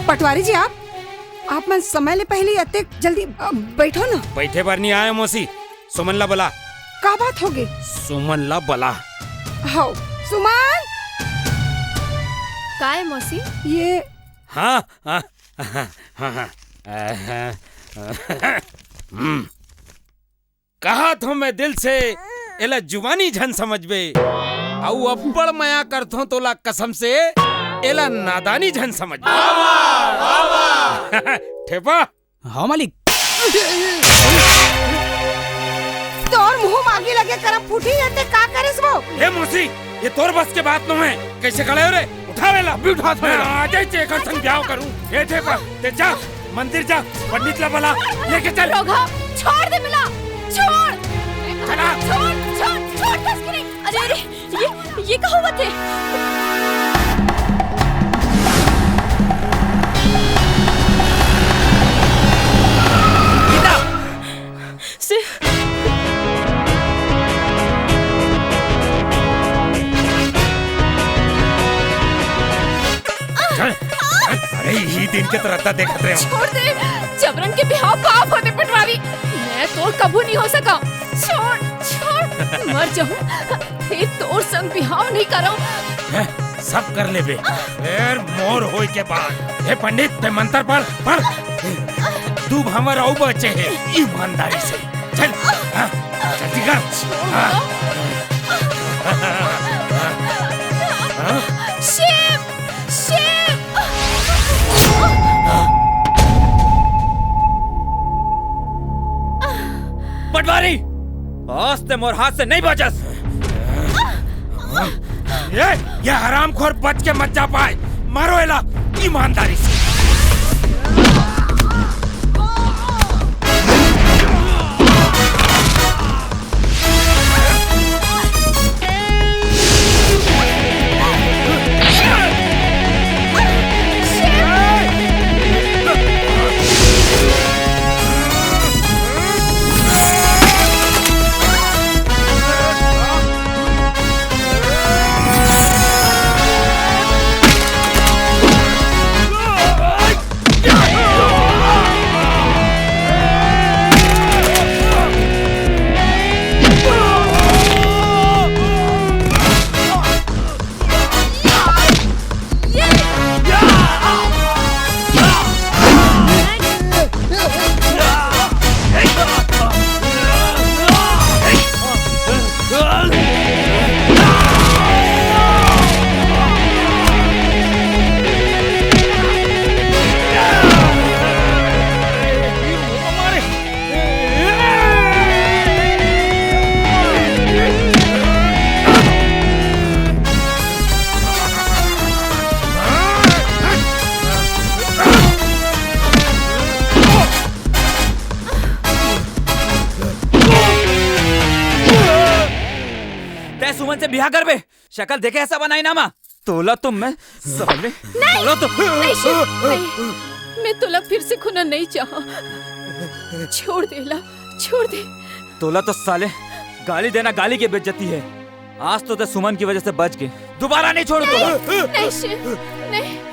पटवारी जी आप मन समय ले पहले अते जल्दी बैठो ना। बैठे बार नहीं आया मौसी, सुमन ला बला। का बात होगी? सुमन ला बला। हाँ सुमन। का है मौसी? ये हाँ हाँ हाँ हाँ कहा तो मैं दिल से एला जुबानी झन समझबे आउ अब्बड़ मया करथो तोला कसम से एला नादानी झन समझ। ठेपा। हाँ मालिक। तोर मुंह मांगी लगे करम फूटी रहते का करेस वो? ए मौसी ये तोर बस के बात न है। कैसे खड़े हो रे? उठा वेला अभी उठा थोड़ा। आ जाए चेकर संग ब्याह करूं। ए ठेपा ते जा मंदिर जा पंडित ला बुला लेके चल। रोगा छोड़ दे मिला छोड़। चला छोड़ छोड़ छोड़ तस्करी। अरे अरे ये क्या हुआ थे? अरे ही दिन के तरह देखत रहे हो। छोड़ दे जबरन के बिहाव पाप होते पटवारी। मैं तो कबू नहीं हो सका। छोड़ छोड़ मर जाऊं फिर तोर संग बिहाव नहीं करो। सब कर ले बे फिर मोर होई के बाद। हे पंडित ते मंत्र पढ़ तू हमर औ बचे है ईमानदारी से चल। जल्दी कर। शिव शिव। पटवारी आज ते मोर हाथ से नहीं बचस। ये हरामखोर बच के मत जा पाए। मारो एला ईमानदारी से। सुमन से बिहा कर बे। शक्ल देखे ऐसा बनाई ना माँ। तोला तुम मैं साले। नहीं नहीं शिव नहीं। मैं तोला फिर से खुना नहीं चाहा। छोड़ दे ला छोड़ दे। तोला तो साले गाली देना गाली की बेइज्जती है। आज तो ते सुमन की वजह से बच गए। दोबारा नहीं छोड़ू तोला। नहीं शिव नहीं।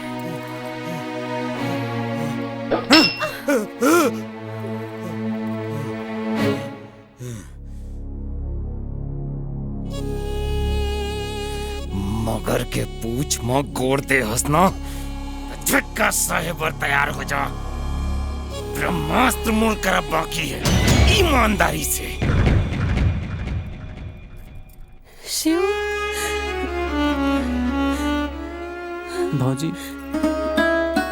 मगर के पूछ में गोड़ दे हंसना झटका साहेब और तैयार हो जा। ब्रह्मास्त्र मोड़ कर बाकी है ईमानदारी से। शिव भौजी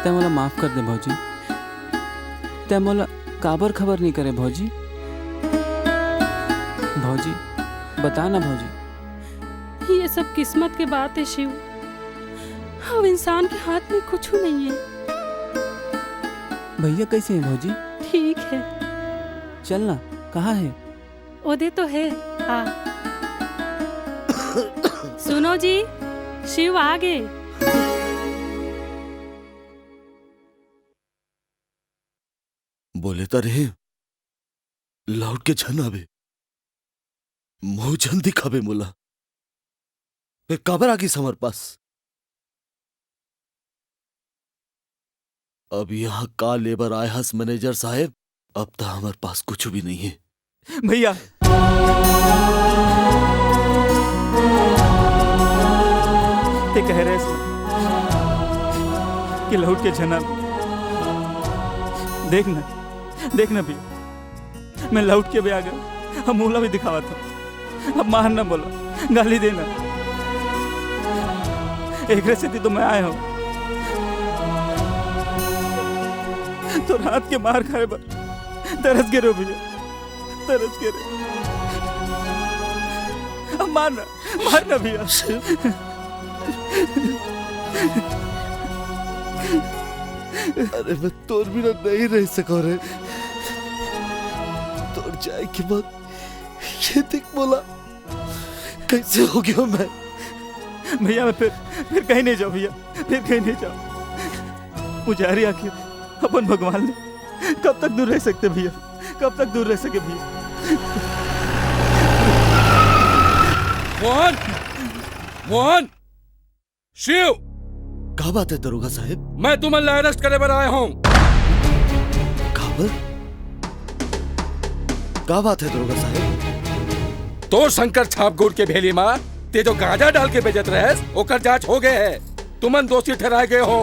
ते मला माफ कर दे भौजी। ते मला काबर खबर नहीं करे भौजी। भौजी बता ना भौजी। ये सब किस्मत के बात है शिव। अब इंसान के हाथ में कुछ नहीं है। भैया कैसे हैं भौजी? ठीक है। चलना कहाँ है? ओदे तो है। हाँ सुनो जी शिव आ गए। बोले तो रहे लौट के छन आवे मुंह जन दिखावे मोला। फिर काबर आगी समर पास। अब यहाँ का लेबर आए हस मैनेजर साहब, अब तो हमारे पास कुछ भी नहीं है। भैया ते कह रहे कि लौट के जना देखना भी मैं लौट के भी आ गया। हम मूला भी दिखावा था, अब मारना बोला, गाली देना, एक से तो मैं आया हूं तो रात के मार खाए पर तरस गिरे हो भैया, तरस गिरे। अब मारना भैया। अरे मैं तोर बिना नहीं रह सको रे। तोर जाए के बाद ये देख बोला कैसे हो गया मैं। भैया मैं फिर कहीं नहीं जाऊं भैया, फिर कहीं नहीं जाऊं। पुजारी आखिर अपन भगवान ने कब तक दूर रह सकते भैया, कब तक दूर रह सके भैया। मोहन, शिव, क्या बात है दरोगा साहब? मैं तुम्हें अरेस्ट करने पर आया हूँ। क्या बात है दरोगा साहब? तो शंकर छापगुड़ के भेली माँ ते जो गांजा डाल के बेचत रहे ओकर जांच हो गए है, तुमन दोषी ठहराए गए हो।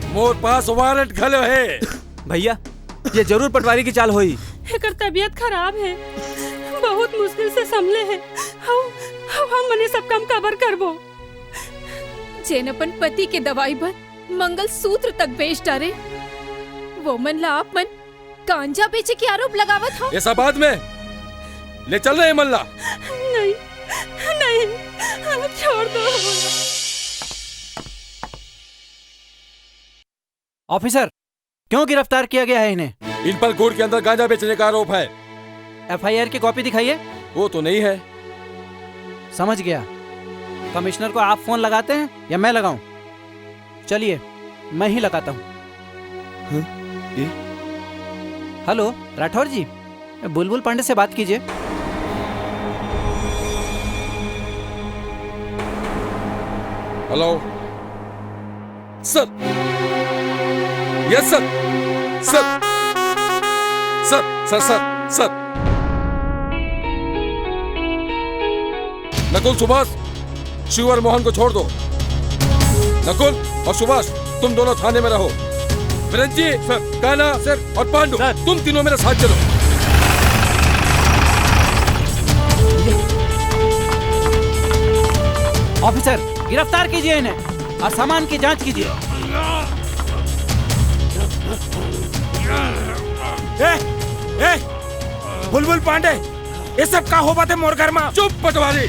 मोर पास वारंट घलो है। भैया ये जरूर पटवारी की चाल होई। एकर तबीयत खराब है, बहुत मुश्किल से संभले है। हम मने सब काम कवर करबो। जेन अपन पति के दवाई पर मंगल सूत्र तक बेच डारे, वो मन ला आप मन गांजा बेचे के आरोप लगावत हो। ऐसा बाद में ले चल रहे मल्ला। नहीं छोड़ दो। ऑफिसर, क्यों गिरफ्तार किया गया है इन्हें? इन पर गुड़ के अंदर गांजा बेचने का आरोप है। एफआईआर की कॉपी दिखाइए। वो तो नहीं है। समझ गया। कमिश्नर को आप फोन लगाते हैं या मैं लगाऊं? चलिए मैं ही लगाता हूं। हेलो राठौर जी, बुलबुल पांडे से बात कीजिए। Hello sir. Yes sir. Sir sir sir sir sir Nakul, Subhash, Shiv और मोहन को छोड़ दो। नकुल और सुभाष तुम दोनों थाने में रहो। विरंजी सर, काना सर और पांडु तुम तीनों मेरे साथ चलो। ऑफिसर गिरफ्तार कीजिए इन्हें और सामान की जांच कीजिए। बुलबुल पांडे, ये सब का हो बात है मोर घर में? चुप पटवारी,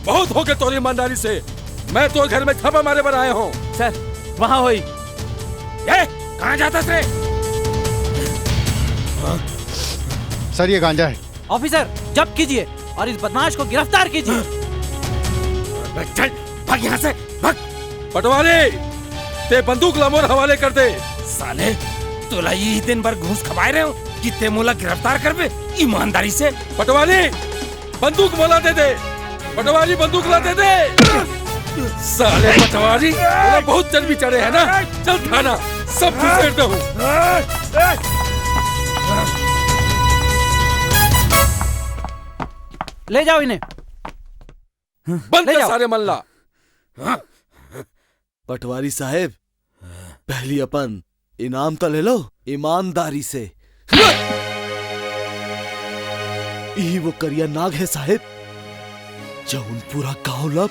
बहुत हो गए तोरी ईमानदारी से। मैं तो घर में छापा मारे पर आया हूँ। सर वहाँ हुई। कहाँ जाता रे? सर ये गांजा है। ऑफिसर जब्त कीजिए और इस बदमाश को गिरफ्तार कीजिए। चल भाग यहाँ से, भाग। पटवारी ते बंदूक ला मोर हवाले कर दे। साले तोला ये दिन भर घूस खवाए रहे हो कि ते मोला गिरफ्तार कर बे ईमानदारी से। पटवारी बंदूक मोला दे दे। पटवारी बंदूक ला दे दे। साले पटवारी मोला बहुत चर्बी चढ़े है ना। चल थाना, सब घुसेड़ दो। ले जाओ इन्हें। बंद कर सारे मल्ला। पटवारी साहब, पहली अपन इनाम तो ले लो ईमानदारी से। यही वो करिया नाग है साहब, जौन पूरा गांव लब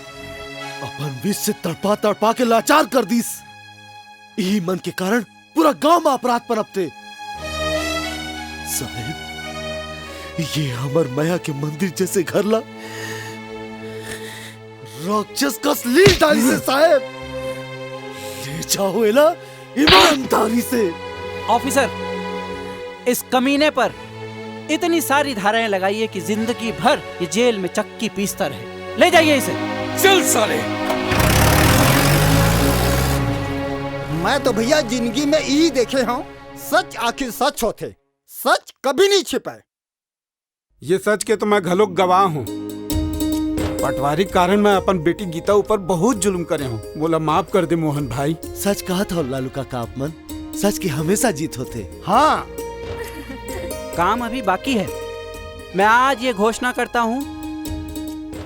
अपन विष से तड़पा तड़पा के लाचार कर दीस। यही मन के कारण पूरा गांव में अपराध पनपते। साहब ये हमर माया के मंदिर जैसे घर ला राक्षस कस लील डाली से साहब। ले जाओ एला ईमानदारी से। ऑफिसर इस कमीने पर इतनी सारी धाराएं लगाइए कि जिंदगी भर ये जेल में चक्की पीसता रहे। ले जाइए इसे। चल साले। मैं तो भैया जिंदगी में यही देखे हूँ, सच आखिर सच होते, सच कभी नहीं छिपाए। ये सच के तो मैं घलोक गवाह हूँ। पटवारी कारण मैं अपन बेटी गीता ऊपर बहुत जुल्म करे हूँ। बोला माफ कर दे मोहन भाई। सच कहा था लालू काका आपमन। सच की हमेशा जीत होते। हाँ, काम अभी बाकी है। मैं आज ये घोषणा करता हूँ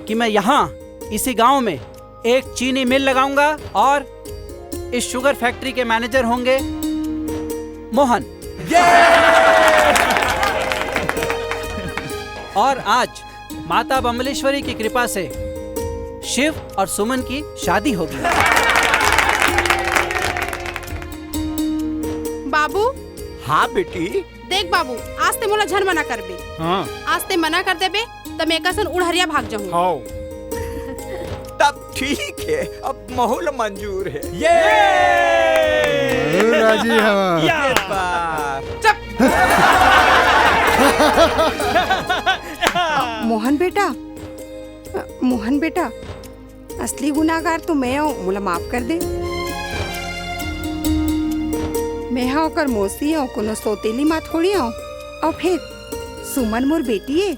कि मैं यहाँ इसी गांव में एक चीनी मिल लगाऊंगा और इस शुगर फैक्ट्री के मैनेजर होंगे मोहन। और आज माता बमलेश्वरी की कृपा से शिव और सुमन की शादी होगी। बाबू। हाँ बेटी। देख बाबू, आज ते मोला झन मना करबे। हाँ आज ते मना कर देबे त मैं कसन उड़हरिया भाग जाऊँ। हाँ तब ठीक है, अब माहौल मंजूर है। राजी हाँ। मोहन बेटा, असली गुनाहगार तो मैं हूँ, मोला माफ कर दे। मैं हाँ ओकर मौसी हूँ, कोनो सौतेली माँ थोड़ी हूँ। और फिर सुमन मोर बेटी है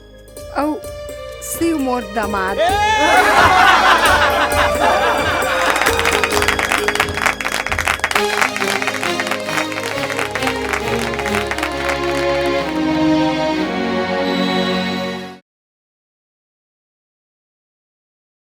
और शिव मोर दामाद।